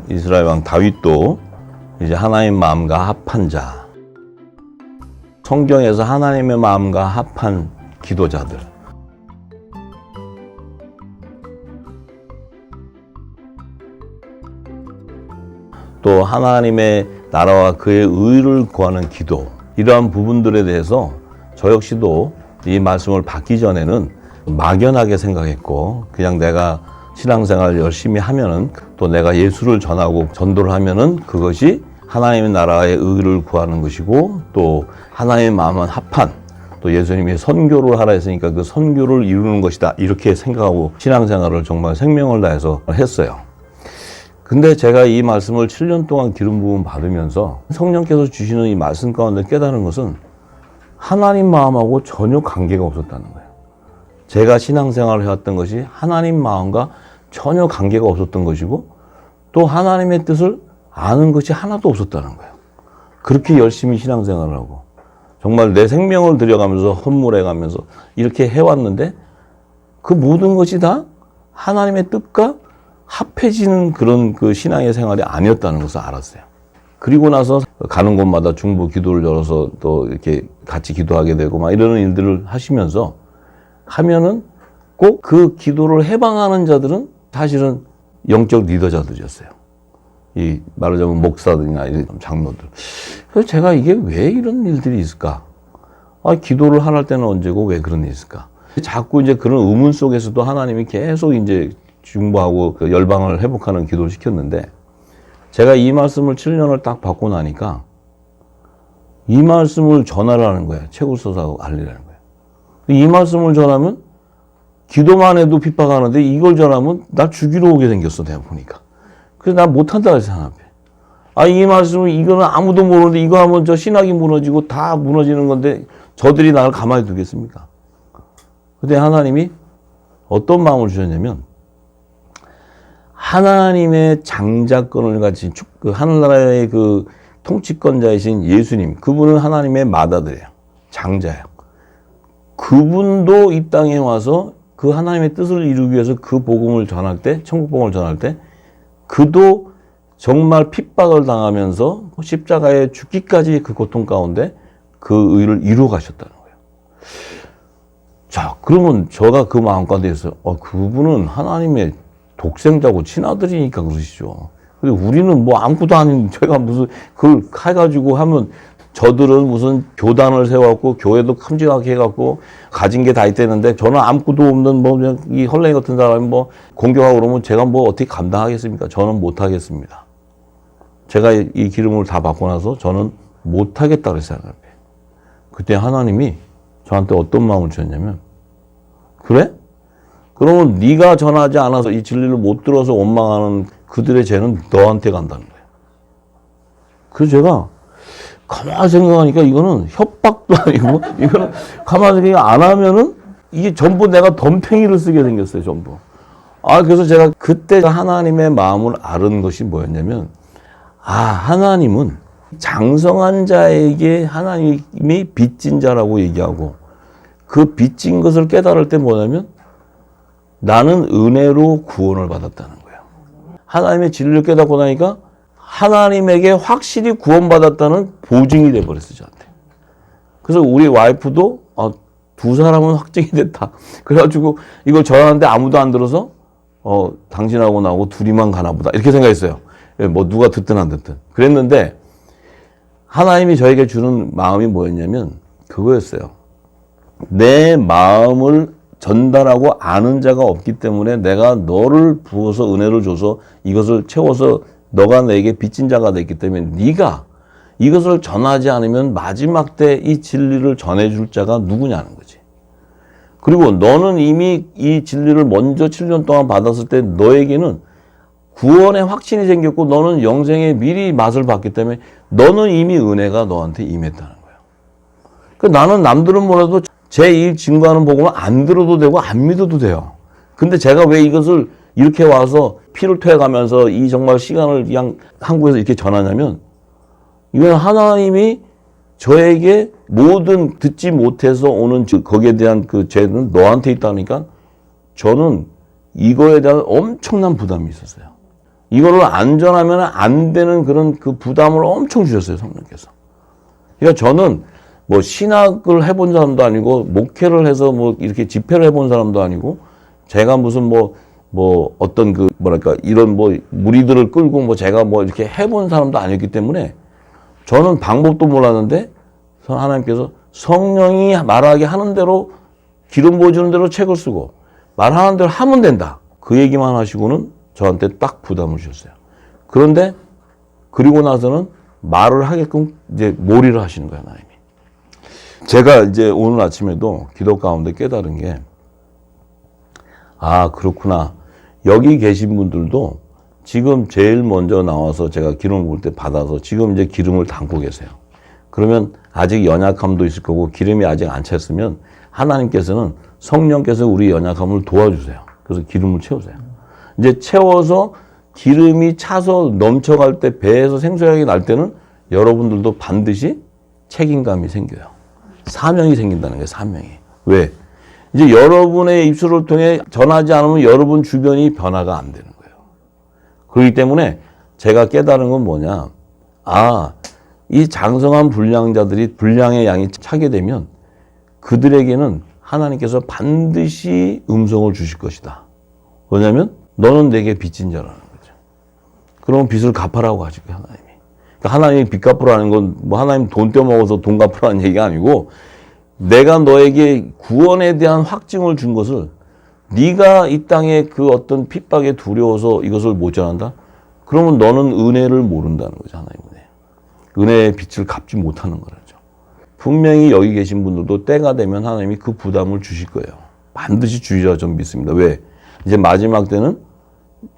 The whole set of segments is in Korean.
이스라엘 왕 다윗도 이제 하나님 마음과 합한 자, 성경에서 하나님의 마음과 합한 기도자들, 또 하나님의 나라와 그의 의를 구하는 기도, 이러한 부분들에 대해서 저 역시도 이 말씀을 받기 전에는 막연하게 생각했고, 그냥 내가 신앙생활 열심히 하면은, 또 내가 예수를 전하고 전도를 하면은 그것이 하나님의 나라의 의를 구하는 것이고, 또 하나님의 마음은 합한, 또 예수님이 선교를 하라 했으니까 그 선교를 이루는 것이다, 이렇게 생각하고 신앙생활을 정말 생명을 다해서 했어요. 근데 제가 이 말씀을 7년 동안 기름 부음 받으면서 성령께서 주시는 이 말씀 가운데 깨달은 것은 하나님 마음하고 전혀 관계가 없었다는 거예요. 제가 신앙생활을 해왔던 것이 하나님 마음과 전혀 관계가 없었던 것이고, 또 하나님의 뜻을 아는 것이 하나도 없었다는 거예요. 그렇게 열심히 신앙생활을 하고 정말 내 생명을 들여가면서 헌물해가면서 이렇게 해왔는데, 그 모든 것이 다 하나님의 뜻과 합해지는 그런 그 신앙의 생활이 아니었다는 것을 알았어요. 그리고 나서 가는 곳마다 중보 기도를 열어서 또 이렇게 같이 기도하게 되고 막 이러는 일들을 하시면서 하면은 꼭 그 기도를 해방하는 자들은 사실은 영적 리더자들이었어요. 이 말하자면 목사들이나 이런 장로들. 그래서 제가 이게 왜 이런 일들이 있을까? 기도를 할 때는 언제고 왜 그런 일이 있을까? 자꾸 이제 그런 의문 속에서도 하나님이 계속 이제 중보하고 그 열방을 회복하는 기도를 시켰는데, 제가 이 말씀을 7년을 딱 받고 나니까 이 말씀을 전하라는 거예요. 책을 써서 알리라는 거예요. 이 말씀을 전하면 기도만 해도 핍박하는데 이걸 전하면 나 죽이러 오게 생겼어, 내가 보니까. 그래서 나 못한다 그랬어, 하나님 앞에. 이 말씀은 이거는 아무도 모르는데 이거 하면 저 신학이 무너지고 다 무너지는 건데 저들이 나를 가만히 두겠습니까? 근데 하나님이 어떤 마음을 주셨냐면, 하나님의 장자권을 가진 그 하늘나라의 그 통치권자이신 예수님, 그분은 하나님의 맏아들이에요. 장자예요. 그분도 이 땅에 와서 그 하나님의 뜻을 이루기 위해서 그 복음을 전할 때, 천국 복음을 전할 때, 그도 정말 핍박을 당하면서 십자가에 죽기까지 그 고통 가운데 그 의를 이루어 가셨다는 거예요. 자, 그러면 제가 그 마음 가운데 있어요. 그분은 하나님의 독생자고 친아들이니까 그러시죠. 근데 우리는 뭐 아무것도 아닌, 제가 무슨 그걸 해가지고 하면, 저들은 무슨 교단을 세워갖고 교회도 큼직하게 해갖고 가진 게 다 있다는데, 저는 아무것도 없는 뭐 그냥 이 헐랭이 같은 사람이 뭐 공격하고 그러면 제가 뭐 어떻게 감당하겠습니까? 저는 못하겠습니다. 제가 이 기름을 다 받고 나서 저는 못하겠다 그랬어요, 하나님 앞에. 그때 하나님이 저한테 어떤 마음을 주셨냐면, 그래? 그러면 네가 전하지 않아서 이 진리를 못 들어서 원망하는 그들의 죄는 너한테 간다는 거예요. 그래서 제가 가만히 생각하니까 이거는 협박도 아니고, 이거는 가만히 생각 안 하면은 이게 전부 내가 덤팽이를 쓰게 생겼어요, 전부. 그래서 제가 그때 하나님의 마음을 알은 것이 뭐였냐면, 하나님은 장성한 자에게 하나님이 빚진 자라고 얘기하고, 그 빚진 것을 깨달을 때 뭐냐면, 나는 은혜로 구원을 받았다는 거예요. 하나님의 진리를 깨닫고 나니까 하나님에게 확실히 구원받았다는 보증이 돼버렸어요, 저한테. 그래서 우리 와이프도 두 사람은 확증이 됐다. 그래가지고 이걸 전하는데 아무도 안 들어서 당신하고 나하고 둘이만 가나 보다, 이렇게 생각했어요. 뭐 누가 듣든 안 듣든. 그랬는데 하나님이 저에게 주는 마음이 뭐였냐면 그거였어요. 내 마음을 전달하고 아는 자가 없기 때문에 내가 너를 부어서 은혜를 줘서 이것을 채워서 너가 내게 빚진 자가 됐기 때문에 네가 이것을 전하지 않으면 마지막 때 이 진리를 전해줄 자가 누구냐는 거지. 그리고 너는 이미 이 진리를 먼저 7년 동안 받았을 때 너에게는 구원의 확신이 생겼고 너는 영생의 미리 맛을 봤기 때문에 너는 이미 은혜가 너한테 임했다는 거예요. 그러니까 나는 남들은 몰라도 제1 증거하는 복음을 안 들어도 되고 안 믿어도 돼요. 근데 제가 왜 이것을 이렇게 와서 피를 토해가면서 이 정말 시간을 그냥 한국에서 이렇게 전하냐면, 이건 하나님이 저에게 모든 듣지 못해서 오는 거기에 대한 그 죄는 너한테 있다니까 저는 이거에 대한 엄청난 부담이 있었어요. 이거를 안전하면 안 되는 그런 그 부담을 엄청 주셨어요, 성령께서. 그러니까 저는 뭐 신학을 해본 사람도 아니고 목회를 해서 뭐 이렇게 집회를 해본 사람도 아니고 제가 무슨 뭐 어떤 그 뭐랄까 이런 뭐 무리들을 끌고 뭐 제가 뭐 이렇게 해본 사람도 아니었기 때문에 저는 방법도 몰랐는데 하나님께서 성령이 말하게 하는 대로 기름 부어주는 대로 책을 쓰고 말하는 대로 하면 된다. 그 얘기만 하시고는 저한테 딱 부담을 주셨어요. 그런데 그리고 나서는 말을 하게끔 이제 몰이를 하시는 거예요, 하나님이. 제가 이제 오늘 아침에도 기도 가운데 깨달은 게, 아, 그렇구나. 여기 계신 분들도 지금 제일 먼저 나와서 제가 기름을 부을 때 받아서 지금 이제 기름을 담고 계세요. 그러면 아직 연약함도 있을 거고 기름이 아직 안 찼으면 하나님께서는 성령께서 우리 연약함을 도와주세요. 그래서 기름을 채우세요. 이제 채워서 기름이 차서 넘쳐갈 때 배에서 생수향이 날 때는 여러분들도 반드시 책임감이 생겨요. 사명이 생긴다는 거예요. 사명이. 왜? 이제 여러분의 입술을 통해 전하지 않으면 여러분 주변이 변화가 안 되는 거예요. 그렇기 때문에 제가 깨달은 건 뭐냐. 아, 이 장성한 분량자들이 분량의 양이 차게 되면 그들에게는 하나님께서 반드시 음성을 주실 것이다. 왜냐하면 너는 내게 빚진 자라는 거죠. 그러면 빚을 갚아라고 하실 거예요, 하나님이. 그러니까 하나님이 빚 갚으라는 건 뭐 하나님 돈 떼먹어서 돈 갚으라는 얘기가 아니고 내가 너에게 구원에 대한 확증을 준 것을 네가 이 땅에 그 어떤 핍박에 두려워서 이것을 못 전한다? 그러면 너는 은혜를 모른다는 거죠, 하나님 은혜. 은혜의 빚을 갚지 못하는 거죠. 분명히 여기 계신 분들도 때가 되면 하나님이 그 부담을 주실 거예요. 반드시 주시리라 좀 믿습니다. 왜? 이제 마지막 때는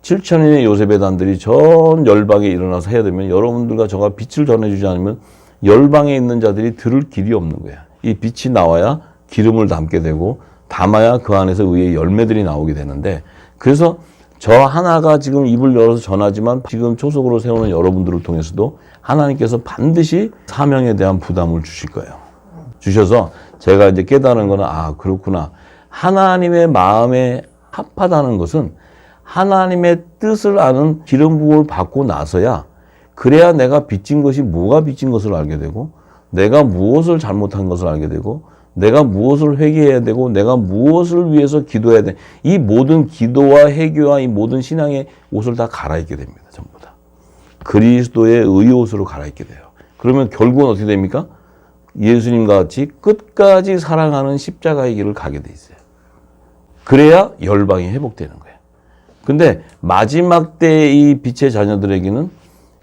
7,000인의 요셉의 단들이 전 열방에 일어나서 해야 되면 여러분들과 저가 빛을 전해주지 않으면 열방에 있는 자들이 들을 길이 없는 거야. 이 빛이 나와야 기름을 담게 되고 담아야 그 안에서 의의 열매들이 나오게 되는데 그래서 저 하나가 지금 입을 열어서 전하지만 지금 초석으로 세우는 여러분들을 통해서도 하나님께서 반드시 사명에 대한 부담을 주실 거예요. 주셔서 제가 이제 깨달은 거는 아 그렇구나. 하나님의 마음에 합하다는 것은 하나님의 뜻을 아는 기름 부음을 받고 나서야 그래야 내가 빚진 것이 뭐가 빚진 것을 알게 되고 내가 무엇을 잘못한 것을 알게 되고 내가 무엇을 회개해야 되고 내가 무엇을 위해서 기도해야 돼. 이 모든 기도와 회개와 이 모든 신앙의 옷을 다 갈아입게 됩니다. 전부 다. 그리스도의 의의 옷으로 갈아입게 돼요. 그러면 결국은 어떻게 됩니까? 예수님과 같이 끝까지 사랑하는 십자가의 길을 가게 돼 있어요. 그래야 열방이 회복되는 거예요. 근데 마지막 때 이 빛의 자녀들에게는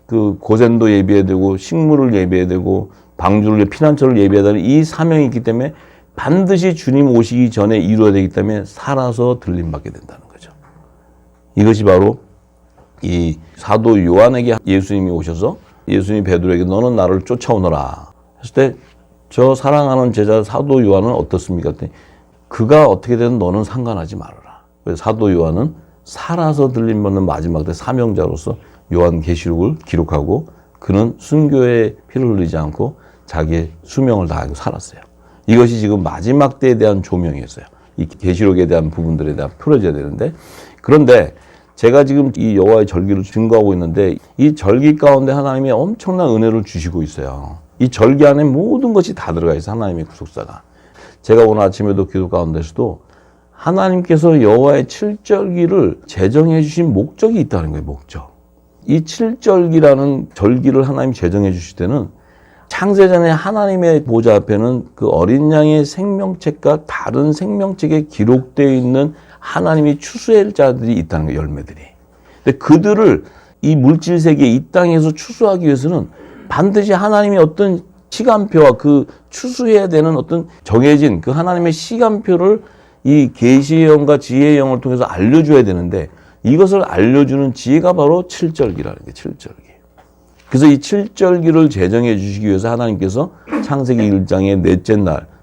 그 고센도 예비해야 되고 식물을 예비해야 되고 방주를 피난처를 예비해야 되는 이 사명이 있기 때문에 반드시 주님 오시기 전에 이루어야 되기 때문에 살아서 들림받게 된다는 거죠. 이것이 바로 이 사도 요한에게 예수님이 오셔서 예수님이 베드로에게 너는 나를 쫓아오너라 했을 때 저 사랑하는 제자 사도 요한은 어떻습니까? 그가 어떻게 되든 너는 상관하지 말아라. 그래서 사도 요한은 살아서 들림받는 마지막 때 사명자로서 요한계시록을 기록하고 그는 순교의 피를 흘리지 않고 자기의 수명을 다하고 살았어요. 이것이 지금 마지막 때에 대한 조명이었어요. 이 계시록에 대한 부분들에 대한 풀어져야 되는데 그런데 제가 지금 이 여호와의 절기를 증거하고 있는데 이 절기 가운데 하나님이 엄청난 은혜를 주시고 있어요. 이 절기 안에 모든 것이 다 들어가 있어요. 하나님의 구속사가. 제가 오늘 아침에도 기도 가운데서도 하나님께서 여호와의 7절기를 제정해 주신 목적이 있다는 거예요. 목적. 이 7절기라는 절기를 하나님 제정해 주실 때는 창세전에 하나님의 보좌 앞에는 그 어린 양의 생명책과 다른 생명책에 기록되어 있는 하나님이 추수할 자들이 있다는 거예요. 열매들이. 근데 그들을 이 물질 세계 이 땅에서 추수하기 위해서는 반드시 하나님이 어떤 시간표와 그 추수해야 되는 어떤 정해진 그 하나님의 시간표를 이 계시의 영과 지혜의 영을 통해서 알려줘야 되는데 이것을 알려주는 지혜가 바로 7절기라는 게 7절기. 그래서 이 7절기를 제정해 주시기 위해서 하나님께서 창세기 1장의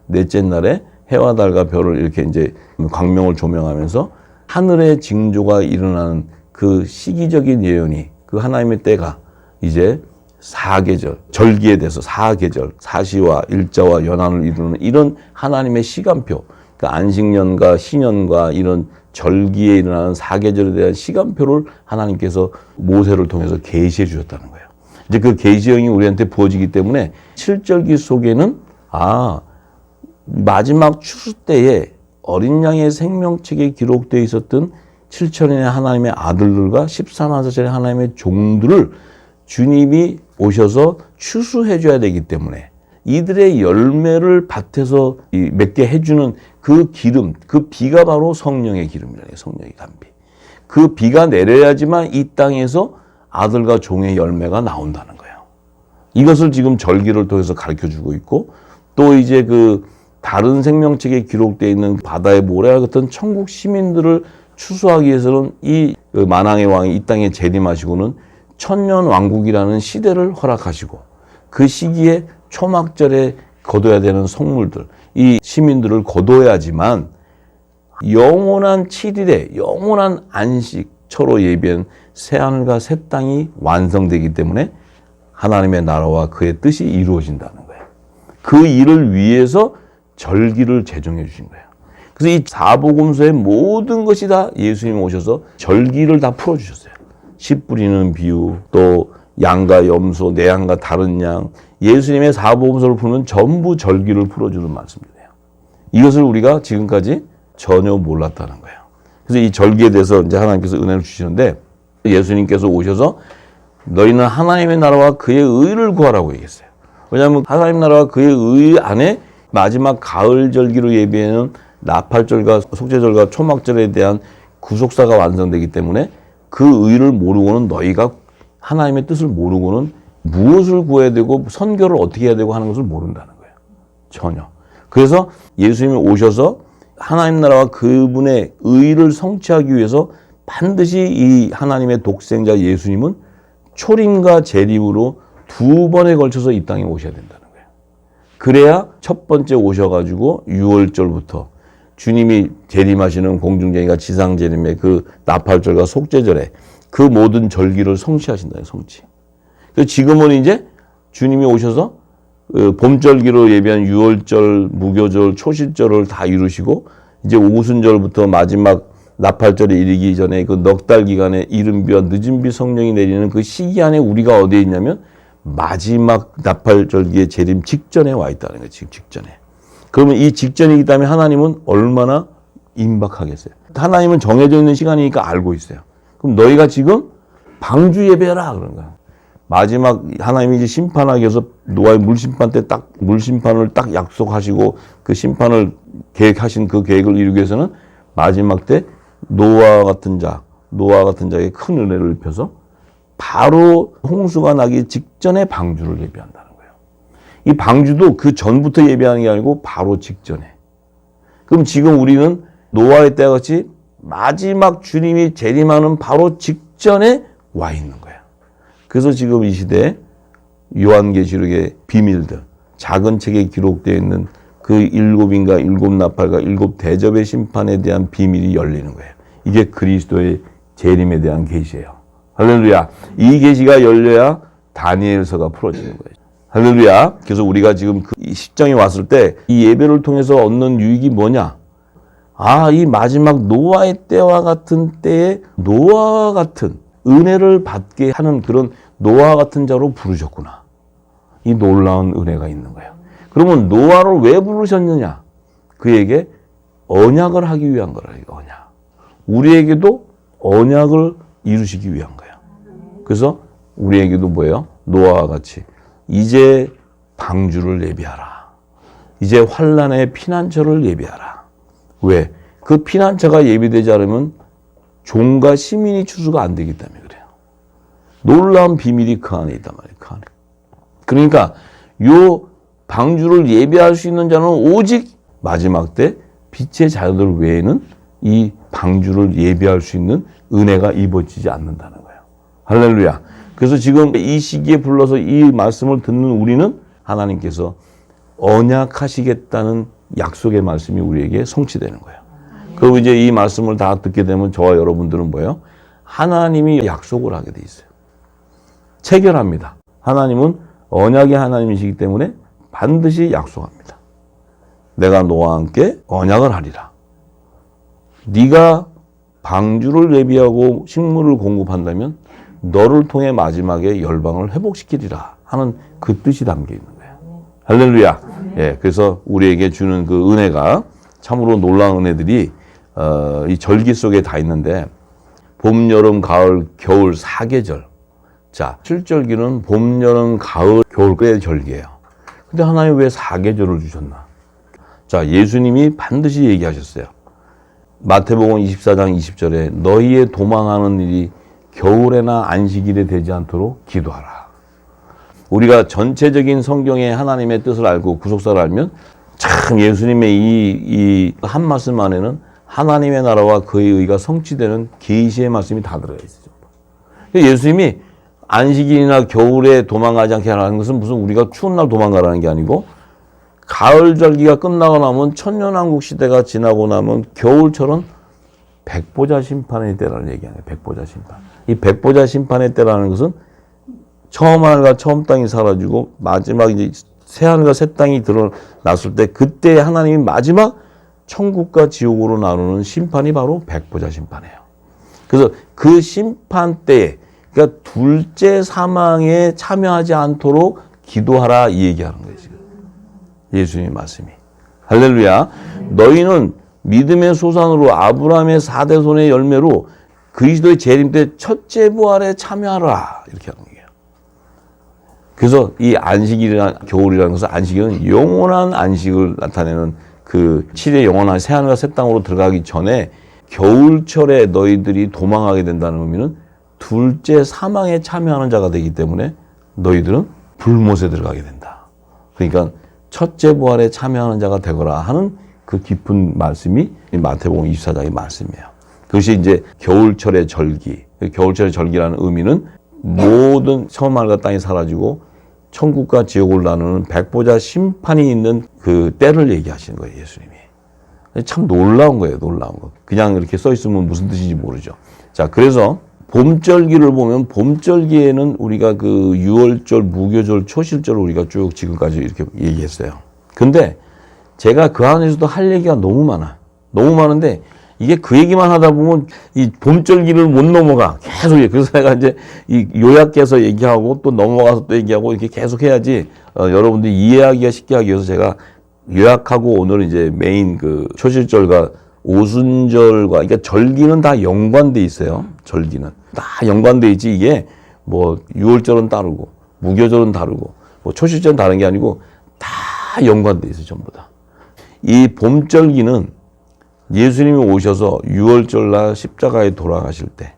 넷째 날에 해와 달과 별을 이렇게 이제 광명을 조명하면서 하늘의 징조가 일어나는 그 시기적인 예언이 그 하나님의 때가 이제 사계절, 절기에 대해서 사계절, 사시와 일자와 연한을 이루는 이런 하나님의 시간표, 그 안식년과 신년과 이런 절기에 일어나는 사계절에 대한 시간표를 하나님께서 모세를 통해서 계시해 주셨다는 거예요. 이제 그 계시형이 우리한테 부어지기 때문에 7절기 속에는 마지막 추수 때에 어린 양의 생명책에 기록되어 있었던 7천년의 하나님의 아들들과 14나사절의 하나님의 종들을 주님이 오셔서 추수해 줘야 되기 때문에 이들의 열매를 밭에서 맺게 해주는 그 기름, 그 비가 바로 성령의 기름이라는 거예요. 성령의 간비. 그 비가 내려야지만 이 땅에서 아들과 종의 열매가 나온다는 거예요. 이것을 지금 절기를 통해서 가르쳐주고 있고, 또 이제 그 다른 생명책에 기록되어 있는 바다의 모래와 같은 천국 시민들을 추수하기 위해서는 이 만왕의 왕이 이 땅에 재림하시고는 천년 왕국이라는 시대를 허락하시고, 그 시기에 초막절에 거둬야 되는 성물들, 이 시민들을 거둬야지만 영원한 7일에 영원한 안식처로 예비한 새하늘과 새 땅이 완성되기 때문에 하나님의 나라와 그의 뜻이 이루어진다는 거예요. 그 일을 위해서 절기를 제정해 주신 거예요. 그래서 이 사복음서의 모든 것이 다 예수님이 오셔서 절기를 다 풀어주셨어요. 씨 뿌리는 비유, 또 양과 염소, 내 양과 다른 양, 예수님의 사복음서를 풀면 전부 절기를 풀어주는 말씀이에요. 이것을 우리가 지금까지 전혀 몰랐다는 거예요. 그래서 이 절기에 대해서 이제 하나님께서 은혜를 주시는데, 예수님께서 오셔서 너희는 하나님의 나라와 그의 의를 구하라고 얘기했어요. 왜냐하면 하나님 나라와 그의 의 안에 마지막 가을 절기로 예비하는 나팔절과 속죄절과 초막절에 대한 구속사가 완성되기 때문에 그 의를 모르고는, 너희가 하나님의 뜻을 모르고는 무엇을 구해야 되고 선교를 어떻게 해야 되고 하는 것을 모른다는 거예요. 전혀. 그래서 예수님이 오셔서 하나님 나라와 그분의 의를 성취하기 위해서 반드시 이 하나님의 독생자 예수님은 초림과 재림으로 2번에 걸쳐서 이 땅에 오셔야 된다는 거예요. 그래야 첫 번째 오셔가지고 6월절부터 주님이 재림하시는 공중제니까 지상재림의 그 나팔절과 속죄절에 그 모든 절기를 성취하신다는 성취. 그래서 지금은 이제 주님이 오셔서 봄절기로 예비한 6월절, 무교절, 초실절을 다 이루시고, 이제 오순절부터 마지막 나팔절에 이르기 전에 그 넉 달 기간에 이른 비와 늦은 비 성령이 내리는 그 시기 안에 우리가 어디에 있냐면 마지막 나팔절기의 재림 직전에 와 있다는 거예요. 직전에. 그러면 이 직전이기 때문에 하나님은 얼마나 임박하겠어요. 하나님은 정해져 있는 시간이니까 알고 있어요. 그럼 너희가 지금 방주 예배하라 그런 거야. 마지막 하나님이 이제 심판하기 위해서 노아의 물심판 때 딱 물심판을 딱 약속하시고 그 심판을 계획하신 그 계획을 이루기 위해서는 마지막 때 노아 같은 자에게 큰 은혜를 입혀서 바로 홍수가 나기 직전에 방주를 예배한다는 거예요. 이 방주도 그 전부터 예배하는 게 아니고 바로 직전에. 그럼 지금 우리는 노아의 때와 같이 마지막 주님이 재림하는 바로 직전에 와 있는 거예요. 그래서 지금 이 시대에 요한계시록의 비밀들, 작은 책에 기록되어 있는 그 7인가 7나팔과 7대접의 심판에 대한 비밀이 열리는 거예요. 이게 그리스도의 재림에 대한 계시예요. 할렐루야. 이 계시가 열려야 다니엘서가 풀어지는 거예요. 할렐루야. 그래서 우리가 지금 그 시점이 왔을 때 이 예배를 통해서 얻는 유익이 뭐냐? 이 마지막 노아의 때와 같은 때에 노아와 같은 은혜를 받게 하는 그런 노아 같은 자로 부르셨구나. 이 놀라운 은혜가 있는 거예요. 그러면 노아를 왜 부르셨느냐? 그에게 언약을 하기 위한 거라. 언약. 우리에게도 언약을 이루시기 위한 거예요. 그래서 우리에게도 뭐예요? 노아와 같이 이제 방주를 예비하라. 이제 환난의 피난처를 예비하라. 왜? 그 피난처가 예비되지 않으면 종과 시민이 추수가 안 되기 때문에 그래요. 놀라운 비밀이 그 안에 있단 말이에요. 그 안에. 그러니까 요 방주를 예배할 수 있는 자는 오직 마지막 때 빛의 자녀들 외에는 이 방주를 예배할 수 있는 은혜가 입어지지 않는다는 거예요. 할렐루야. 그래서 지금 이 시기에 불러서 이 말씀을 듣는 우리는 하나님께서 언약하시겠다는 약속의 말씀이 우리에게 성취되는 거예요. 그리고 이제 이 말씀을 다 듣게 되면 저와 여러분들은 뭐예요? 하나님이 약속을 하게 돼 있어요. 체결합니다. 하나님은 언약의 하나님이시기 때문에 반드시 약속합니다. 내가 너와 함께 언약을 하리라. 네가 방주를 예비하고 식물을 공급한다면 너를 통해 마지막에 열방을 회복시키리라 하는 그 뜻이 담겨 있는 거예요. 할렐루야. 예, 그래서 우리에게 주는 그 은혜가 참으로 놀라운 은혜들이 이 절기 속에 다 있는데 봄, 여름, 가을, 겨울 4계절. 자, 7절기는 봄, 여름, 가을, 겨울의 절기예요. 근데 하나님 왜 4계절을 주셨나? 자, 예수님이 반드시 얘기하셨어요. 마태복음 24장 20절에 너희의 도망하는 일이 겨울에나 안식일에 되지 않도록 기도하라. 우리가 전체적인 성경의 하나님의 뜻을 알고 구속사를 알면 참 예수님의 이 한 말씀 안에는 하나님의 나라와 그의 의가 성취되는 계시의 말씀이 다 들어가 있어요. 예수님이 안식일이나 겨울에 도망가지 않게 하라는 것은 무슨 우리가 추운 날 도망가라는 게 아니고 가을 절기가 끝나고 나면 천년왕국 시대가 지나고 나면 겨울처럼 백보자 심판의 때라는 얘기하네요. 백보자 심판. 이 백보자 심판의 때라는 것은 처음 하늘과 처음 땅이 사라지고 마지막 이제 새 하늘과 새 땅이 드러났을 때 그때 하나님이 마지막 천국과 지옥으로 나누는 심판이 바로 백보자 심판이에요. 그래서 그 심판 때에 그러니까 둘째 사망에 참여하지 않도록 기도하라 이 얘기하는 거예요. 지금. 예수님의 말씀이. 할렐루야. 너희는 믿음의 소산으로 아브라함의 4대손의 열매로 그리스도의 재림 때 첫째 부활에 참여하라 이렇게 하는 거예요. 그래서 이 안식일이나 겨울이라는 것은 안식일은 영원한 안식을 나타내는 그 7의 영원한 새하늘과 새 땅으로 들어가기 전에 겨울철에 너희들이 도망하게 된다는 의미는 둘째 사망에 참여하는 자가 되기 때문에 너희들은 불못에 들어가게 된다. 그러니까 첫째 부활에 참여하는 자가 되거라 하는 그 깊은 말씀이 마태복음 24장의 말씀이에요. 그것이 이제 겨울철의 절기. 겨울철의 절기라는 의미는 모든 처음 하늘과 땅이 사라지고 천국과 지옥을 나누는 백보자 심판이 있는 그 때를 얘기하시는 거예요, 예수님이. 참 놀라운 거예요, 놀라운 거. 그냥 이렇게 써 있으면 무슨 뜻인지 모르죠. 자, 그래서 봄절기를 보면 봄절기에는 우리가 그 유월절, 무교절, 초실절을 우리가 쭉 지금까지 이렇게 얘기했어요. 근데 제가 그 안에서도 할 얘기가 너무 많아. 너무 많은데 이게 그 얘기만 하다 보면 이 봄절기를 못 넘어가. 계속 그래서 내가 이제 이 요약해서 얘기하고 또 넘어가서 또 얘기하고 이렇게 계속 해야지 여러분들이 이해하기가 쉽게 하기 위해서 제가 요약하고 오늘 이제 메인 그 초실절과 오순절과 그러니까 절기는 다 연관돼 있어요. 절기는 다 연관돼 있지 이게 뭐 유월절은 다르고 무교절은 다르고 뭐 초실절은 다른 게 아니고 다 연관돼 있어요. 전부 다. 이 봄절기는 예수님이 오셔서 유월절날 십자가에 돌아가실 때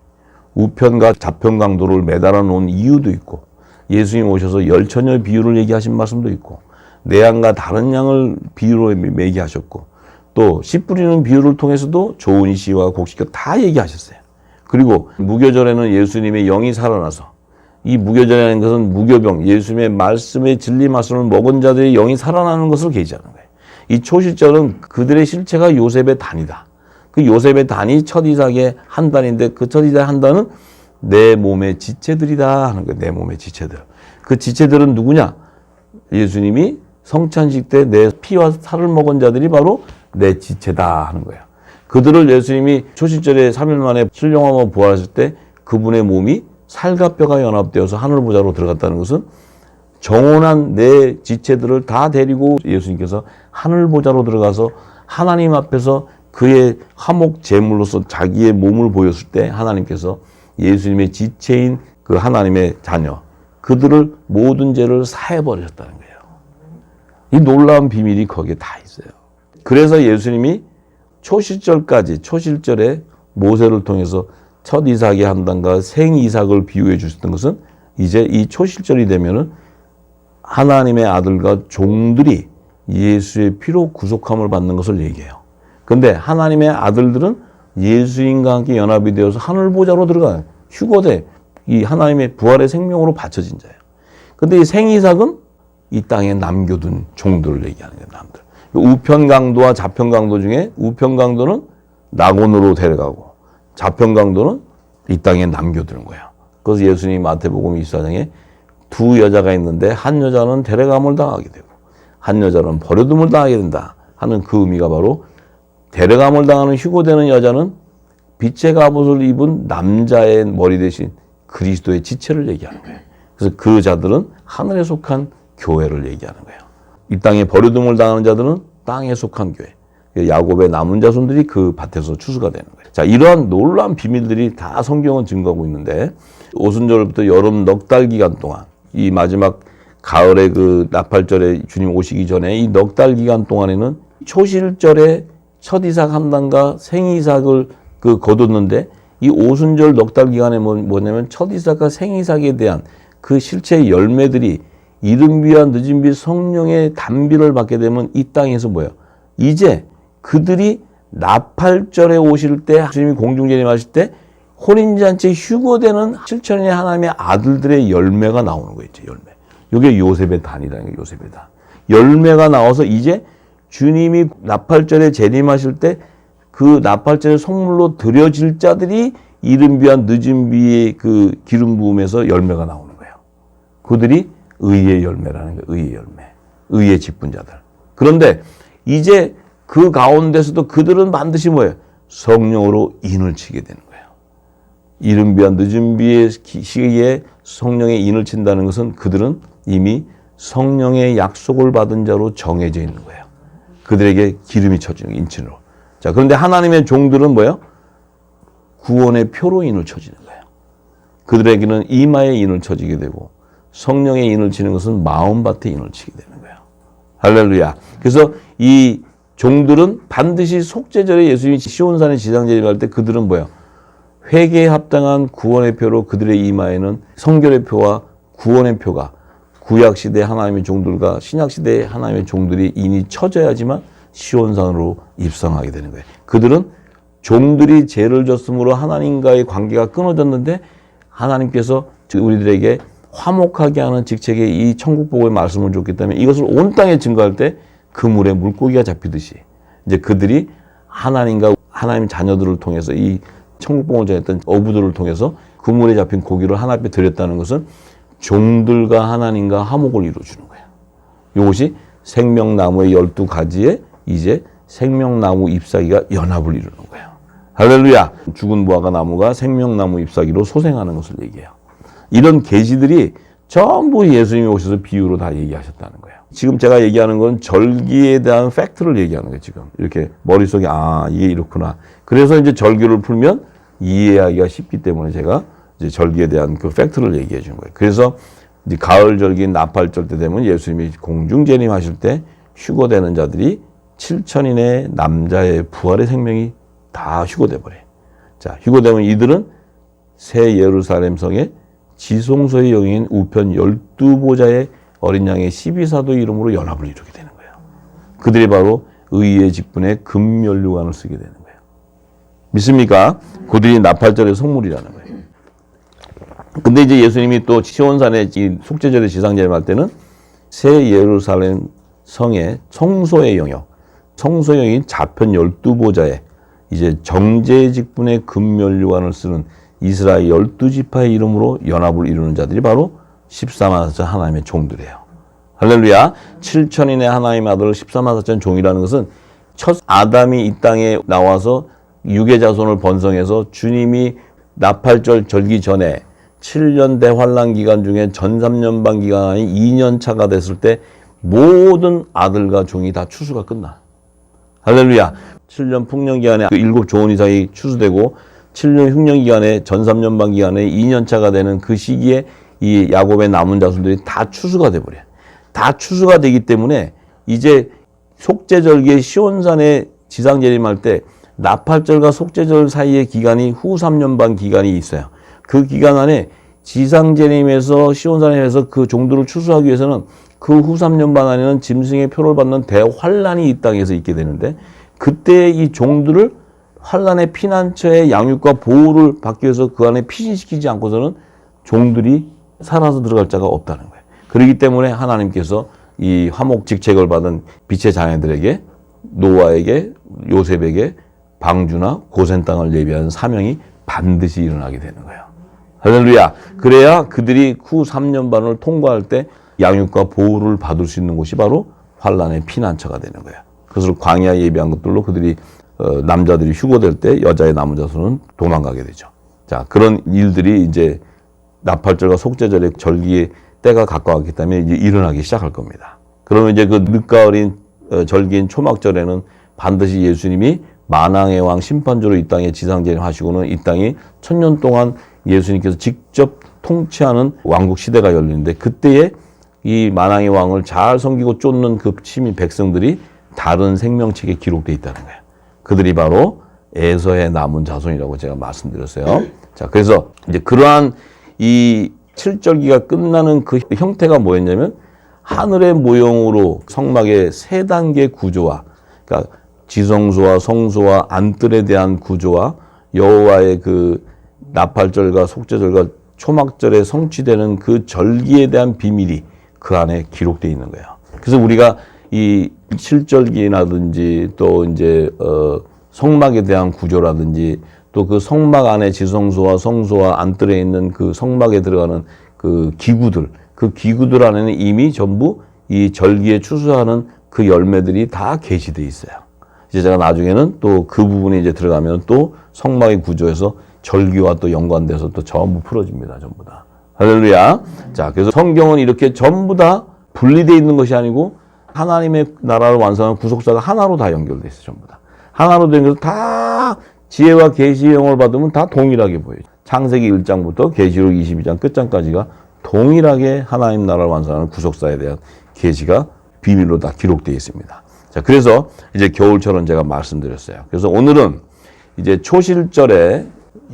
우편과 좌편 강도를 매달아 놓은 이유도 있고 예수님 오셔서 열처녀 비유를 얘기하신 말씀도 있고 내 양과 다른 양을 비유로 얘기하셨고 또 씨 뿌리는 비유를 통해서도 좋은 씨와 곡식과 다 얘기하셨어요. 그리고 무교절에는 예수님의 영이 살아나서 이 무교절이라는 것은 무교병 예수님의 말씀의 진리 말씀을 먹은 자들의 영이 살아나는 것을 계시하는 거예요. 이 초실절은 그들의 실체가 요셉의 단이다. 그 요셉의 단이 첫 이삭의 한 단인데 그 첫 이삭의 한 단은 내 몸의 지체들이다 하는 거예요. 내 몸의 지체들. 그 지체들은 누구냐? 예수님이 성찬식 때 내 피와 살을 먹은 자들이 바로 내 지체다 하는 거예요. 그들을 예수님이 초실절에 3일 만에 순종하고 부활하실 때 그분의 몸이 살과 뼈가 연합되어서 하늘보좌로 들어갔다는 것은 정혼한 내 지체들을 다 데리고 예수님께서 하늘보좌로 들어가서 하나님 앞에서 그의 화목 제물로서 자기의 몸을 보였을 때 하나님께서 예수님의 지체인 그 하나님의 자녀 그들을 모든 죄를 사해버리셨다는 거예요. 이 놀라운 비밀이 거기에 다 있어요. 그래서 예수님이 초실절에 모세를 통해서 첫 이삭의 한 단과 생 이삭을 비유해 주셨던 것은 이제 이 초실절이 되면은 하나님의 아들과 종들이 예수의 피로 구속함을 받는 것을 얘기해요. 근데 하나님의 아들들은 예수님과 함께 연합이 되어서 하늘보좌로 들어가요. 휴거돼. 이 하나님의 부활의 생명으로 바쳐진 자예요. 근데 이 생이삭은 이 땅에 남겨둔 종들을 얘기하는 거예요. 남들. 우편강도와 좌편강도 중에 우편강도는 낙원으로 데려가고 좌편강도는 이 땅에 남겨두는 거예요. 그래서 예수님이 마태복음 24장에 두 여자가 있는데 한 여자는 데려감을 당하게 되고 한 여자는 버려둠을 당하게 된다 하는 그 의미가 바로 데려감을 당하는 휴고되는 여자는 빛의 갑옷을 입은 남자의 머리 대신 그리스도의 지체를 얘기하는 거예요. 그래서 그 자들은 하늘에 속한 교회를 얘기하는 거예요. 이 땅에 버려둠을 당하는 자들은 땅에 속한 교회. 야곱의 남은 자손들이 그 밭에서 추수가 되는 거예요. 자, 이러한 놀라운 비밀들이 다 성경은 증거하고 있는데, 오순절부터 여름 넉 달 기간 동안, 이 마지막 가을의 그 나팔절에 주님 오시기 전에 이 넉 달 기간 동안에는 초실절에 첫 이삭 한 단과 생이삭을 거뒀는데, 이 오순절 넉 달 기간에 뭐냐면 첫 이삭과 생이삭에 대한 그 실체의 열매들이 이른비와 늦은비 성령의 단비를 받게 되면 이 땅에서 뭐예요? 이제 그들이 나팔절에 오실 때, 주님이 공중재림하실 때 혼인잔치에 휴거되는 실천의 하나님의 아들들의 열매가 나오는 거예요. 열매. 이게 요셉의 단이라는 거예요. 요셉의 단. 열매가 나와서 이제 주님이 나팔절에 재림하실 때 그 나팔절의 성물로 드려질 자들이 이른비와 늦은비의 그 기름 부음에서 열매가 나오는 거예요. 그들이 의의 열매라는 거예요. 의의 열매. 의의 직분자들. 그런데 이제 그 가운데서도 그들은 반드시 뭐예요? 성령으로 인을 치게 되는 거예요. 이른비와 늦은비의 시기에 성령의 인을 친다는 것은 그들은 이미 성령의 약속을 받은 자로 정해져 있는 거예요. 그들에게 기름이 쳐지는 거예요. 인친으로. 자, 그런데 하나님의 종들은 뭐예요? 구원의 표로 인을 쳐지는 거예요. 그들에게는 이마에 인을 쳐지게 되고 성령의 인을 치는 것은 마음밭에 인을 치게 되는 거예요. 할렐루야. 그래서 이 종들은 반드시 속죄절에 예수님이 시온산에 지상재림할 때 그들은 뭐예요? 회개에 합당한 구원의 표로 그들의 이마에는 성결의 표와 구원의 표가 구약시대 하나님의 종들과 신약시대 하나님의 종들이 인이 쳐져야지만 시온산으로 입성하게 되는 거예요. 그들은 종들이 죄를 졌으므로 하나님과의 관계가 끊어졌는데 하나님께서 우리들에게 화목하게 하는 직책의 이 천국복의 말씀을 줬기 때문에 이것을 온 땅에 증거할 때 그물에 물고기가 잡히듯이 이제 그들이 하나님과 하나님 자녀들을 통해서 이 천국복을 전했던 어부들을 통해서 그물에 잡힌 고기를 하나님 앞에 드렸다는 것은 종들과 하나님과 화목을 이루어주는 거예요. 이것이 생명나무의 12가지에 이제 생명나무 잎사귀가 연합을 이루는 거예요. 할렐루야. 죽은 무화과 나무가 생명나무 잎사귀로 소생하는 것을 얘기해요. 이런 계시들이 전부 예수님이 오셔서 비유로 다 얘기하셨다는 거예요. 지금 제가 얘기하는 건 절기에 대한 팩트를 얘기하는 거예요. 지금 이렇게 머릿속에 이게 이렇구나. 그래서 이제 절기를 풀면 이해하기가 쉽기 때문에 제가 이제 절기에 대한 그 팩트를 얘기해 주는 거예요. 그래서 이제 가을 절기 나팔절 때 되면 예수님이 공중 재림하실 때 휴거되는 자들이 7천인의 남자의 부활의 생명이 다 휴거돼 버려요. 자, 휴거되면 이들은 새 예루살렘 성에 지성소의 영인 우편 12보좌의 어린 양의 12사도 이름으로 연합을 이루게 되는 거예요. 그들이 바로 의의 직분에 금면류관을 쓰게 되는 거예요. 믿습니까? 그들이 나팔절의 성물이라는 거예요. 근데 이제 예수님이 또 시온산에 속죄절에 지상재림할 때는 새 예루살렘 성의 성소의 영역, 성소의 영인 좌편 12보좌에 이제 정죄의 직분에 금면류관을 쓰는 이스라엘 12지파의 이름으로 연합을 이루는 자들이 바로 14만 4천 하나님의 종들이에요. 할렐루야. 7천인의 하나님의 아들 14만 4천 종이라는 것은 첫 아담이 이 땅에 나와서 육의 자손을 번성해서 주님이 나팔절 절기 전에 7년 대환란 기간 중에 전 3년반 기간이 2년 차가 됐을 때 모든 아들과 종이 다 추수가 끝나. 할렐루야. 7년 풍년 기간에 7 조원 이상이 추수되고 7년 흉년 기간에 전 3년반 기간에 2년 차가 되는 그 시기에 이 야곱의 남은 자손들이 다 추수가 돼버려요. 다 추수가 되기 때문에 이제 속죄절기에 시온산에 지상재림할 때 나팔절과 속죄절 사이의 기간이 후 3년반 기간이 있어요. 그 기간 안에 지상재림에서 시온산에서 그 종들을 추수하기 위해서는 그 후 3년반 안에는 짐승의 표를 받는 대환란이 이 땅에서 있게 되는데 그때 이 종들을 환란의 피난처의 양육과 보호를 받기 위해서 그 안에 피신시키지 않고서는 종들이 살아서 들어갈 자가 없다는 거예요. 그렇기 때문에 하나님께서 이 화목 직책을 받은 빛의 자녀들에게 노아에게 요셉에게 방주나 고센 땅을 예비하는 사명이 반드시 일어나게 되는 거예요. 할렐루야. 그래야 그들이 후 3년 반을 통과할 때 양육과 보호를 받을 수 있는 곳이 바로 환란의 피난처가 되는 거예요. 그것을 광야 예비한 것들로 그들이 남자들이 휴거될 때 여자의 남은 자손은 도망가게 되죠. 자, 그런 일들이 이제 나팔절과 속죄절의 절기의 때가 가까웠기 때문에 이제 일어나기 시작할 겁니다. 그러면 이제 그 늦가을인 절기인 초막절에는 반드시 예수님이 만왕의 왕 심판주로 이 땅에 지상재림하시고는 이 땅이 1000년 동안 예수님께서 직접 통치하는 왕국 시대가 열리는데, 그때에 이 만왕의 왕을 잘 섬기고 쫓는 그 시민 백성들이 다른 생명책에 기록되어 있다는 거예요. 그들이 바로 에서의 남은 자손이라고 제가 말씀드렸어요. 자, 그래서 이제 그러한 이 7절기가 끝나는 그 형태가 뭐였냐면, 하늘의 모형으로 성막의 3단계 구조와, 그러니까 지성소와 성소와 안뜰에 대한 구조와 여호와의 그 나팔절과 속죄절과 초막절에 성취되는 그 절기에 대한 비밀이 그 안에 기록되어 있는 거예요. 그래서 우리가 이 7절기라든지 또 이제 성막에 대한 구조라든지 또 그 성막 안에 지성소와 성소와 안뜰에 있는 그 성막에 들어가는 그 기구들, 그 기구들 안에는 이미 전부 이 절기에 추수하는 그 열매들이 다 게시되어 있어요. 이제 제가 나중에는 또 그 부분에 이제 들어가면 또 성막의 구조에서 절기와 또 연관돼서 또 전부 풀어집니다. 전부 다. 할렐루야. 자, 그래서 성경은 이렇게 전부 다 분리되어 있는 것이 아니고 하나님의 나라를 완성하는 구속사가 하나로 다 연결돼 있어요. 전부 다. 하나로 된 것을 다 지혜와 계시의 영을 받으면 다 동일하게 보여요. 창세기 1장부터 계시록 22장 끝장까지가 동일하게 하나님 나라를 완성하는 구속사에 대한 계시가 비밀로 다 기록되어 있습니다. 자, 그래서 이제 겨울철은 제가 말씀드렸어요. 그래서 오늘은 이제 초실절에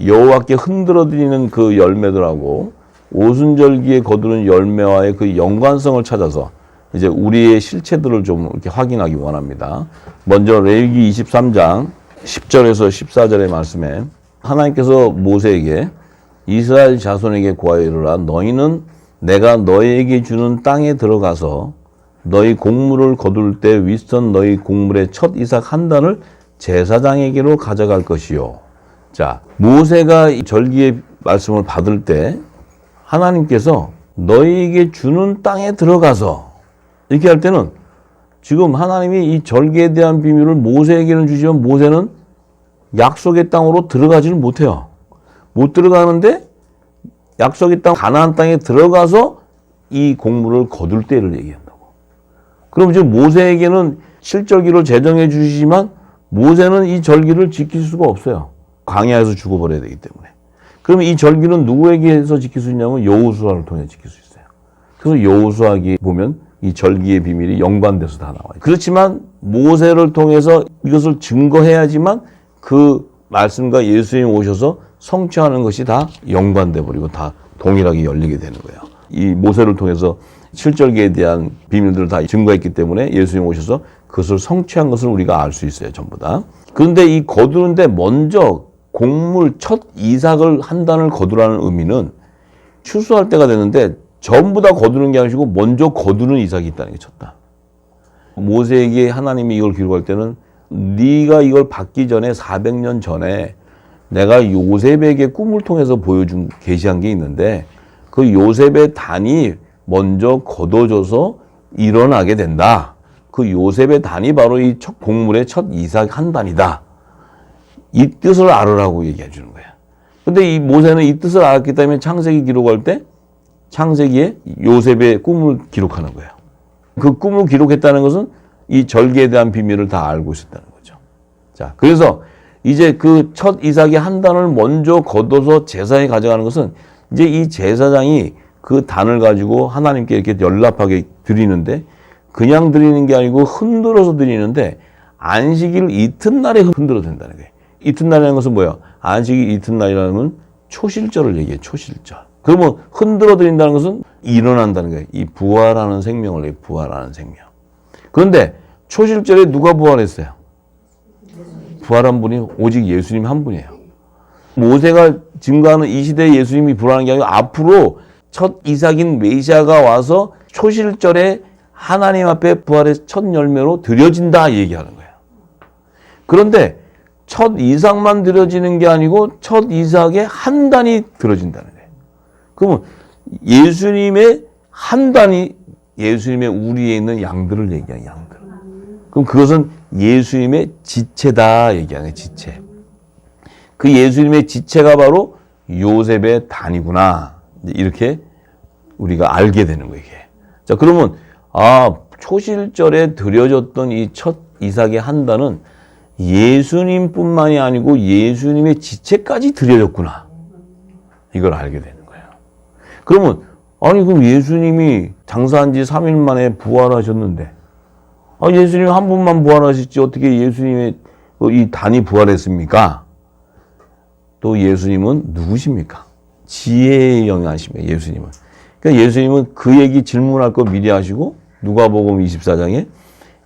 여호와께 흔들어드리는 그 열매들하고 오순절기에 거두는 열매와의 그 연관성을 찾아서 이제 우리의 실체들을 좀 이렇게 확인하기 원합니다. 먼저 레위기 23장 10절에서 14절의 말씀에 하나님께서 모세에게 이스라엘 자손에게 고하여 이르라. 너희는 내가 너희에게 주는 땅에 들어가서 너희 곡물을 거둘 때 윗선 너희 곡물의 첫 이삭 한 단을 제사장에게로 가져갈 것이요. 자, 모세가 이 절기의 말씀을 받을 때 하나님께서 너희에게 주는 땅에 들어가서 이렇게 할 때는 지금 하나님이 이 절기에 대한 비밀을 모세에게는 주시면 모세는 약속의 땅으로 들어가지를 못해요. 못 들어가는데 약속의 땅 가나안 땅에 들어가서 이 곡물을 거둘 때를 얘기한다고. 그럼 지금 모세에게는 실절기를 제정해 주시지만 모세는 이 절기를 지킬 수가 없어요. 광야에서 죽어버려야 되기 때문에. 그러면 이 절기는 누구에게서 지킬 수 있냐면 여호수아를 통해 지킬 수 있어요. 그래서 여호수아기 보면 이 절기의 비밀이 연관돼서 다 나와요. 그렇지만 모세를 통해서 이것을 증거해야지만 그 말씀과 예수님이 오셔서 성취하는 것이 다 연관돼 버리고 다 동일하게 열리게 되는 거예요. 이 모세를 통해서 7절기에 대한 비밀들을 다 증거했기 때문에 예수님이 오셔서 그것을 성취한 것을 우리가 알 수 있어요. 전부 다. 그런데 이 거두는데 먼저 곡물 첫 이삭을 한 단을 거두라는 의미는 추수할 때가 되는데 전부 다 거두는 게 아니고 먼저 거두는 이삭이 있다는 게 쳤다. 모세에게 하나님이 이걸 기록할 때는 네가 이걸 받기 전에 400년 전에 내가 요셉에게 꿈을 통해서 보여준 계시한 게 있는데 그 요셉의 단이 먼저 거둬져서 일어나게 된다. 그 요셉의 단이 바로 이 첫 곡물의 첫 이삭 한 단이다. 이 뜻을 알으라고 얘기해 주는 거야. 근데 이 모세는 이 뜻을 알았기 때문에 창세기 기록할 때 창세기에 요셉의 꿈을 기록하는 거예요. 그 꿈을 기록했다는 것은 이 절기에 대한 비밀을 다 알고 있었다는 거죠. 자, 그래서 이제 그 첫 이삭의 한 단을 먼저 거둬서 제사에 가져가는 것은 이제 이 제사장이 그 단을 가지고 하나님께 이렇게 연락하게 드리는데 그냥 드리는 게 아니고 흔들어서 드리는데 안식일 이튿날에 흔들어 된다는 거예요. 이튿날이라는 것은 뭐예요? 안식일 이튿날이라는 건 초실절을 얘기해요. 초실절. 그러면 흔들어 드린다는 것은 일어난다는 거예요. 이 부활하는 생명을 얘기해요. 부활하는 생명. 그런데 초실절에 누가 부활했어요? 부활한 분이 오직 예수님 한 분이에요. 모세가 증거하는 이 시대에 예수님이 부활하는 게 아니고 앞으로 첫 이삭인 메시아가 와서 초실절에 하나님 앞에 부활의 첫 열매로 드려진다 얘기하는 거예요. 그런데 첫 이삭만 드려지는 게 아니고 첫 이삭의 한 단이 드려진다는 거예요. 그러면 예수님의 한 단이 예수님의 우리에 있는 양들을 얘기해요. 양들. 그럼 그것은 예수님의 지체다 얘기하는 지체. 그 예수님의 지체가 바로 요셉의 단이구나. 이렇게 우리가 알게 되는 거예요, 이게. 자, 그러면, 초실절에 드려졌던 이 첫 이삭의 한 단은 예수님뿐만이 아니고 예수님의 지체까지 드려졌구나. 이걸 알게 되는 거예요. 그러면, 그럼 예수님이 장사한 지 3일 만에 부활하셨는데, 예수님 한 분만 부활하셨지 어떻게 예수님의 이 단이 부활했습니까? 또 예수님은 누구십니까? 지혜의 영이 아십니까? 예수님은. 그러니까 예수님은 그 얘기 질문할 거 미리 하시고 누가복음 24장에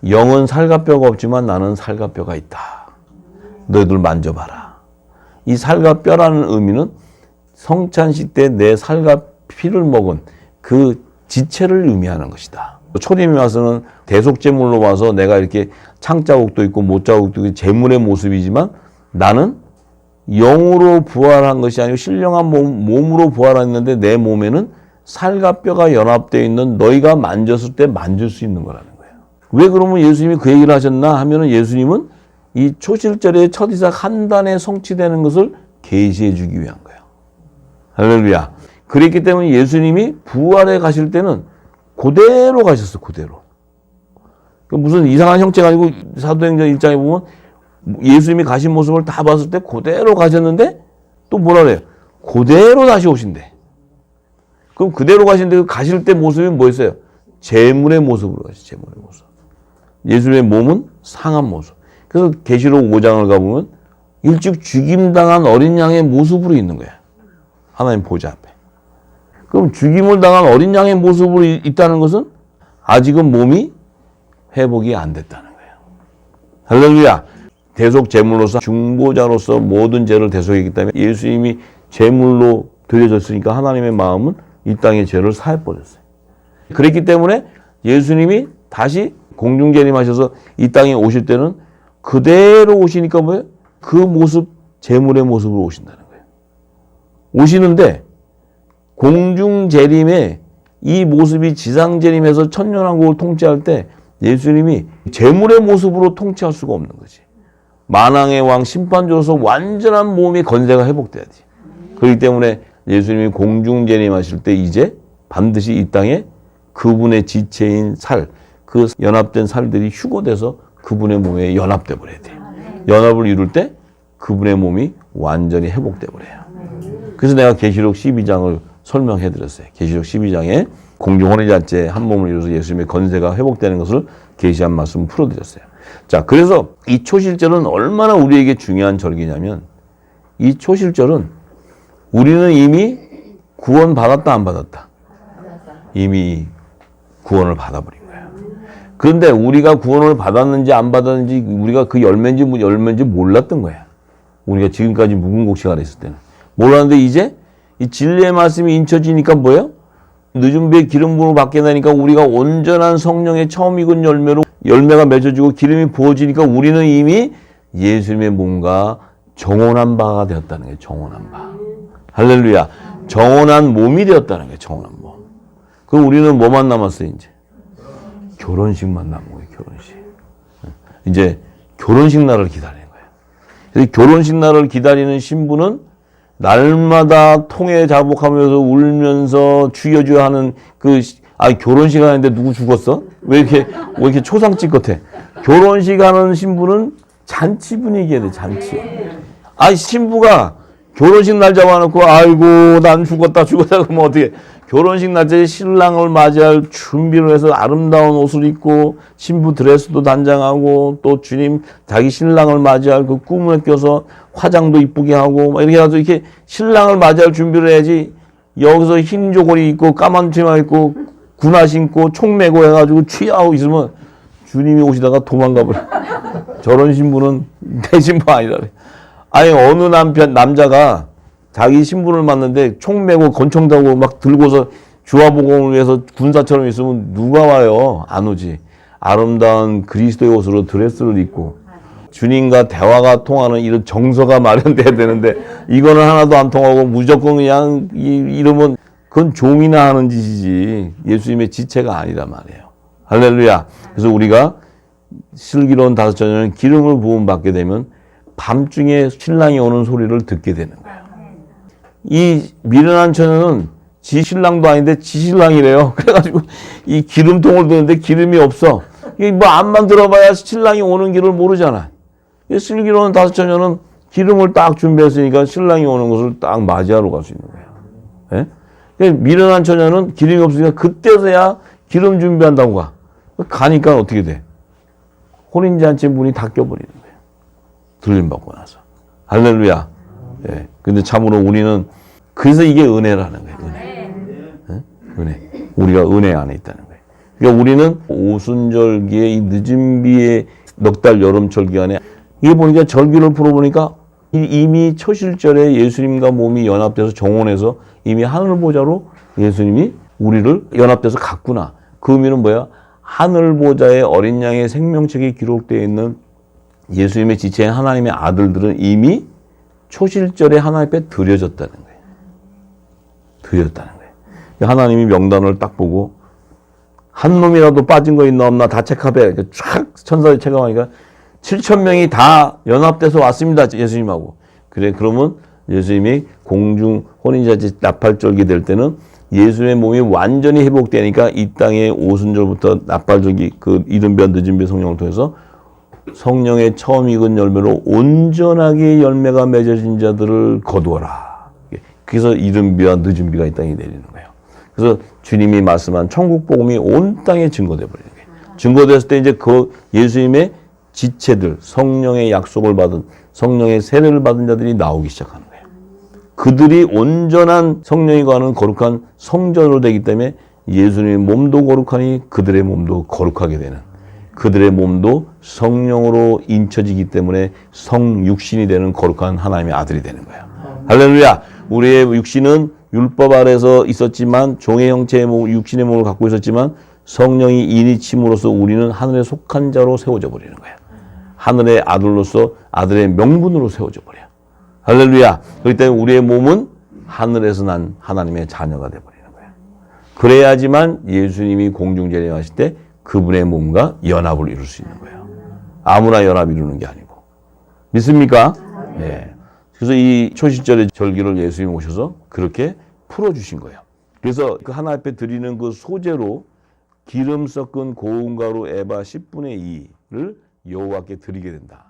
영은 살과 뼈가 없지만 나는 살과 뼈가 있다. 너희들 만져봐라. 이 살과 뼈라는 의미는 성찬식 때 내 살과 피를 먹은 그 지체를 의미하는 것이다. 초림에 와서는 대속제물로 와서 내가 이렇게 창자국도 있고 못자국도 있고 제물의 모습이지만 나는 영으로 부활한 것이 아니고 신령한 몸으로 부활했는데 내 몸에는 살과 뼈가 연합되어 있는 너희가 만졌을 때 만질 수 있는 거라는 거예요. 왜 그러면 예수님이 그 얘기를 하셨나 하면은 예수님은 이 초실절에 첫 이삭 한 단에 성취되는 것을 계시해 주기 위한 거예요. 할렐루야. 그랬기 때문에 예수님이 부활해 가실 때는 그대로 가셨어, 그대로. 무슨 이상한 형체가 아니고 사도행전 1장에 보면 예수님이 가신 모습을 다 봤을 때 그대로 가셨는데 또 뭐라 그래요? 그대로 다시 오신대. 그럼 그대로 가신데 가실 때 모습이 뭐였어요? 제물의 모습으로 가시, 제물의 모습. 예수님의 몸은 상한 모습. 그래서 계시록 5장을 가보면 일찍 죽임당한 어린 양의 모습으로 있는 거야. 하나님 보좌 앞에. 그럼 죽임을 당한 어린 양의 모습으로 있다는 것은 아직은 몸이 회복이 안 됐다는 거예요. 할렐루야. 대속 제물로서 중보자로서 모든 죄를 대속했기 때문에 예수님이 제물로 드려졌으니까 하나님의 마음은 이 땅의 죄를 사해버렸어요. 그랬기 때문에 예수님이 다시 공중재림하셔서 이 땅에 오실 때는 그대로 오시니까 뭐예요? 그 모습, 제물의 모습으로 오신다는 거예요. 오시는데 공중재림에 이 모습이 지상재림에서 천년왕국을 통치할 때 예수님이 제물의 모습으로 통치할 수가 없는 거지. 만왕의 왕 심판주로서 완전한 몸의 건세가 회복돼야지. 그렇기 때문에 예수님이 공중재림하실 때 이제 반드시 이 땅에 그분의 지체인 살, 그 연합된 살들이 휴거돼서 그분의 몸에 연합돼 버려야 돼요. 연합을 이룰 때 그분의 몸이 완전히 회복돼 버려요. 그래서 내가 계시록 12장을 설명해 드렸어요. 계시록 12장에 공중 혼인잔치에 한 몸을 이루어서 예수님의 건세가 회복되는 것을 계시한 말씀을 풀어드렸어요. 자, 그래서 이 초실절은 얼마나 우리에게 중요한 절기냐면 이 초실절은 우리는 이미 구원 받았다 안 받았다? 이미 구원을 받아버린 거예요. 그런데 우리가 구원을 받았는지 안 받았는지 우리가 그 열매인지 몰랐던 거야. 우리가 지금까지 묵은 곡식 안에 있을 때는. 몰랐는데 이제 이 진리의 말씀이 인쳐지니까 뭐예요? 늦은 배에 기름 부음을 받게 되니까 우리가 온전한 성령의 처음 익은 열매로 열매가 맺어지고 기름이 부어지니까 우리는 이미 예수님의 몸과 정혼한 바가 되었다는 거예요. 정혼한 바. 할렐루야. 정혼한 몸이 되었다는 거예요. 정혼한 몸. 그럼 우리는 뭐만 남았어요, 이제? 결혼식만 남은 거예요, 결혼식. 이제 결혼식 날을 기다리는 거예요. 그래서 결혼식 날을 기다리는 신부는 날마다 통에 자복하면서 울면서 죽여줘야 하는 결혼식 하는데 누구 죽었어? 왜 이렇게 초상집 같아? 결혼식 하는 신부는 잔치 분위기야 돼, 잔치. 신부가 결혼식 날 잡아놓고, 아이고, 난 죽었다, 그러면 어떻게. 결혼식 날짜에 신랑을 맞이할 준비를 해서 아름다운 옷을 입고, 신부 드레스도 단장하고, 또 주님, 자기 신랑을 맞이할 그 꿈을 껴서 화장도 이쁘게 하고, 막 이렇게 해서 이렇게 신랑을 맞이할 준비를 해야지, 여기서 흰 조거리 입고, 까만 치마 입고, 군화 신고, 총 메고 해가지고 취하고 있으면 주님이 오시다가 도망가버려. 저런 신부는 내 신부 아니라 그래. 어느 남자가 자기 신부를 만났는데 총 메고 권총 들고 막 들고서 주화복음을 위해서 군사처럼 있으면 누가 와요? 안 오지. 아름다운 그리스도의 옷으로 드레스를 입고 주님과 대화가 통하는 이런 정서가 마련돼야 되는데 이거는 하나도 안 통하고 무조건 그냥 이러면 그건 종이나 하는 짓이지 예수님의 지체가 아니란 말이에요. 할렐루야. 그래서 우리가 슬기로운 다섯 처녀는 기름을 부음 받게 되면 밤중에 신랑이 오는 소리를 듣게 되는 거예요. 이 미련한 처녀는 지 신랑도 아닌데 지 신랑이래요. 그래가지고 이 기름통을 드는데 기름이 없어. 이게 뭐 앞만 들어봐야 신랑이 오는 길을 모르잖아. 이 슬기로운 다섯 처녀는 기름을 딱 준비했으니까 신랑이 오는 것을 딱 맞이하러 갈 수 있는 거예요. 예? 미련한 처녀는 기름이 없으니까 그때서야 기름 준비한다고 가. 가니까 어떻게 돼? 혼인잔치 문이 닫혀버리는 거예요. 들림받고 나서. 할렐루야. 예. 근데 참으로 우리는 그래서 이게 은혜라는 거예요. 은혜. 예? 은혜. 우리가 은혜 안에 있다는 거예요. 그러니까 우리는 오순절기에 이 늦은 비의 넉 달 여름철 기간에 이게 보니까 절기를 풀어보니까 이미 초실절에 예수님과 몸이 연합돼서 정원에서 이미 하늘보좌로 예수님이 우리를 연합돼서 갔구나. 그 의미는 뭐야? 하늘보좌의 어린 양의 생명책에 기록되어 있는 예수님의 지체인 하나님의 아들들은 이미 초실절에 하나님 앞에 드려졌다는 거예요. 드렸다는 거예요. 하나님이 명단을 딱 보고 한 놈이라도 빠진 거 있나 없나 다 체크해. 쫙 천사들이 체크하니까 7,000명이 다 연합돼서 왔습니다. 예수님하고. 그래, 그러면 예수님이 공중 혼인잔치 나팔절기 될 때는 예수님의 몸이 완전히 회복되니까 이 땅의 오순절부터 나팔절기 그 이른비와 늦은비 성령을 통해서 성령의 처음 익은 열매로 온전하게 열매가 맺어진 자들을 거두어라. 그래서 이른비와 늦은비가 이 땅에 내리는 거예요. 그래서 주님이 말씀한 천국 복음이 온 땅에 증거돼 버리는 거예요. 증거됐을 때 이제 그 예수님의 지체들, 성령의 약속을 받은, 성령의 세례를 받은 자들이 나오기 시작하는 거예요. 그들이 온전한 성령이 거하는 거룩한 성전으로 되기 때문에 예수님의 몸도 거룩하니 그들의 몸도 거룩하게 되는, 그들의 몸도 성령으로 인쳐지기 때문에 성육신이 되는 거룩한 하나님의 아들이 되는 거예요. 할렐루야! 우리의 육신은 율법 아래서 있었지만 종의 형체의 몸, 육신의 몸을 갖고 있었지만 성령이 인이 침으로써 우리는 하늘에 속한 자로 세워져 버리는 거예요. 하늘의 아들로서 아들의 명분으로 세워져 버려. 할렐루야. 그렇기 때문에 우리의 몸은 하늘에서 난 하나님의 자녀가 되어버리는 거예요. 그래야지만 예수님이 공중재림하실 때 그분의 몸과 연합을 이룰 수 있는 거예요. 아무나 연합 이루는 게 아니고. 믿습니까? 네. 그래서 이 초실절의 절기를 예수님이 오셔서 그렇게 풀어주신 거예요. 그래서 그 하나 앞에 드리는 그 소재로 기름 섞은 고운 가루 에바 10분의 2를 여호와께 드리게 된다.